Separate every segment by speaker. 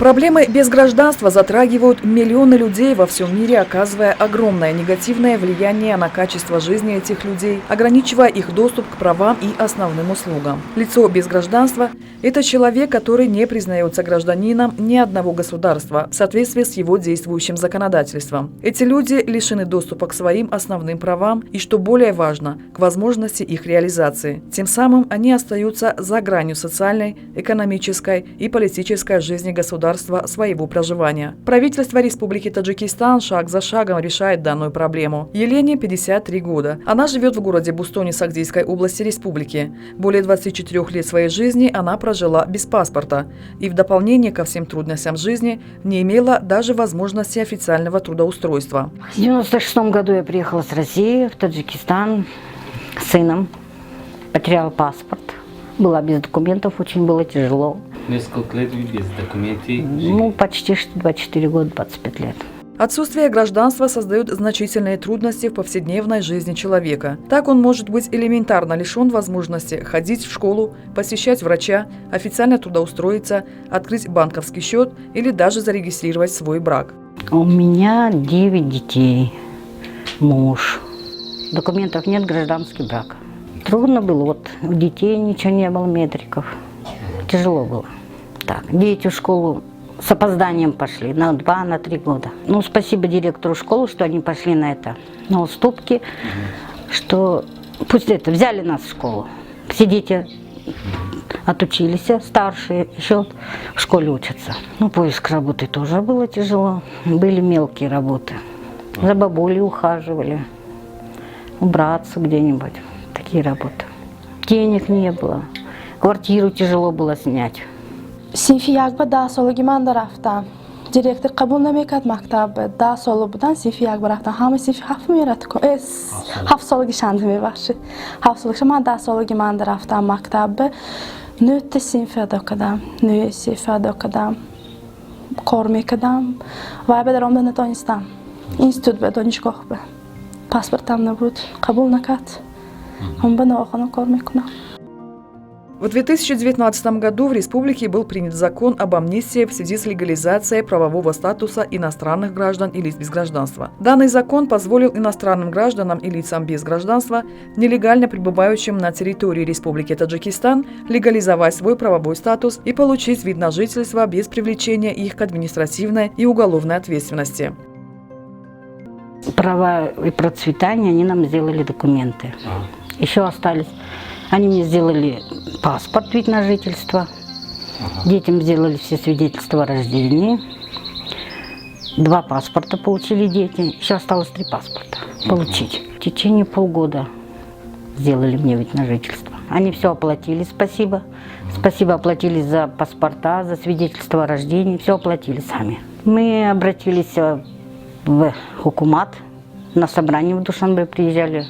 Speaker 1: Проблемы безгражданства затрагивают миллионы людей во всем мире, оказывая огромное негативное влияние на качество жизни этих людей, ограничивая их доступ к правам и основным услугам. Лицо без гражданства – это человек, который не признается гражданином ни одного государства в соответствии с его действующим законодательством. Эти люди лишены доступа к своим основным правам и, что более важно, к возможности их реализации. Тем самым они остаются за гранью социальной, экономической и политической жизни государства своего проживания. Правительство Республики Таджикистан шаг за шагом решает данную проблему. Елене 53 года. Она живет в городе Бустоне Сагдийской области республики. Более 24 лет своей жизни она прожила без паспорта и в дополнение ко всем трудностям жизни не имела даже возможности официального трудоустройства.
Speaker 2: В 1996 году я приехала с России в Таджикистан с сыном. Потеряла паспорт. Была без документов, очень было тяжело.
Speaker 3: Несколько лет вы без документов?
Speaker 2: Ну, почти 24 года, 25 лет.
Speaker 1: Отсутствие гражданства создает значительные трудности в повседневной жизни человека. Так он может быть элементарно лишен возможности ходить в школу, посещать врача, официально трудоустроиться, открыть банковский счет или даже зарегистрировать свой брак.
Speaker 2: У меня 9 детей, муж. Документов нет, гражданский брак. Трудно было, вот у детей ничего не было, метриков. Тяжело было. Так, дети в школу с опозданием пошли на 2-3 года. Ну, спасибо директору школы, что они пошли на это, на уступки, что пусть это, взяли нас в школу. Все дети отучились, старшие еще в школе учатся. Ну, поиск работы тоже было тяжело. Были мелкие работы. За бабулей ухаживали, убраться где-нибудь. Такие работы. Денег не было. Квартиру тяжело было снять.
Speaker 4: Sinfi yakba daha solu gimanda raftam. Direktor qabul namekat maktabı daha solu budan sinfi yakba raftam. Hamı sinfi hafı meratko. Haf solu gişandı mevaşı. Haf solu gişan daha solu gimanda raftam maktabı. Nötte sinfi adokadam. Nöye sinfi adokadam. Kormekadam. Vay bedar omda ne tonistam. Institut be donishkoh be. Pasportam ne bud. Qabul nakat. Он бы на охану кормекуна.
Speaker 1: В 2019 году в республике был принят закон об амнистии в связи с легализацией правового статуса иностранных граждан и лиц без гражданства. Данный закон позволил иностранным гражданам и лицам без гражданства, нелегально пребывающим на территории Республики Таджикистан, легализовать свой правовой статус и получить вид на жительство без привлечения их к административной и уголовной ответственности.
Speaker 2: Права и процветание, они нам сделали документы. Еще остались. Они мне сделали паспорт, вид на жительство. Детям сделали все свидетельства о рождении. 2 паспорта получили дети. Еще осталось 3 паспорта получить. В течение полгода сделали мне вид на жительство. Они все оплатили, спасибо. Спасибо оплатили за паспорта, за свидетельство о рождении. Все оплатили сами. Мы обратились в Хукумат. На собрание в Душанбе приезжали.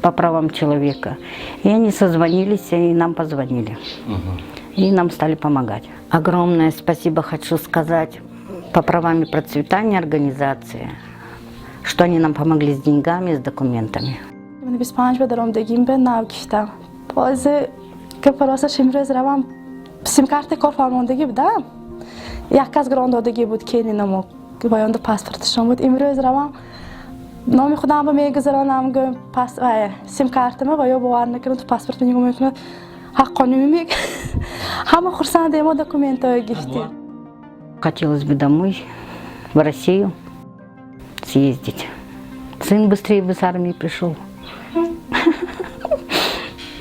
Speaker 2: По правам человека. И они созвонились, и нам позвонили. И нам стали помогать. Огромное спасибо хочу сказать по правам и процветанию организации, что они нам помогли с деньгами, с документами.
Speaker 4: نامی خودم با میگذارم گم پس سیم کارتمه و یا باور نکردم تو پاسپورت میگم میکنه حقانی میگه همه خرسنده ما документы گرفتیم.
Speaker 2: Хотелось бы домой, в Россию съездить. Сын быстрее бы с армии пришел.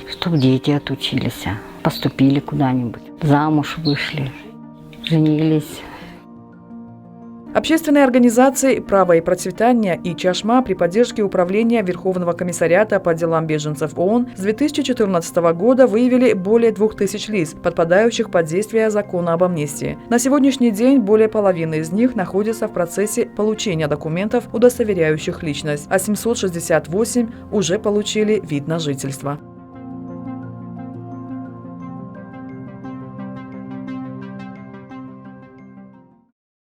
Speaker 2: Чтобы дети отучились, поступили куда-нибудь, замуж вышли, женились.
Speaker 1: Общественные организации «Право и процветание» и «Чашма» при поддержке Управления Верховного комиссариата по делам беженцев ООН с 2014 года выявили более 2000 лиц, подпадающих под действие закона об амнистии. На сегодняшний день более половины из них находятся в процессе получения документов, удостоверяющих личность, а 768 уже получили вид на жительство.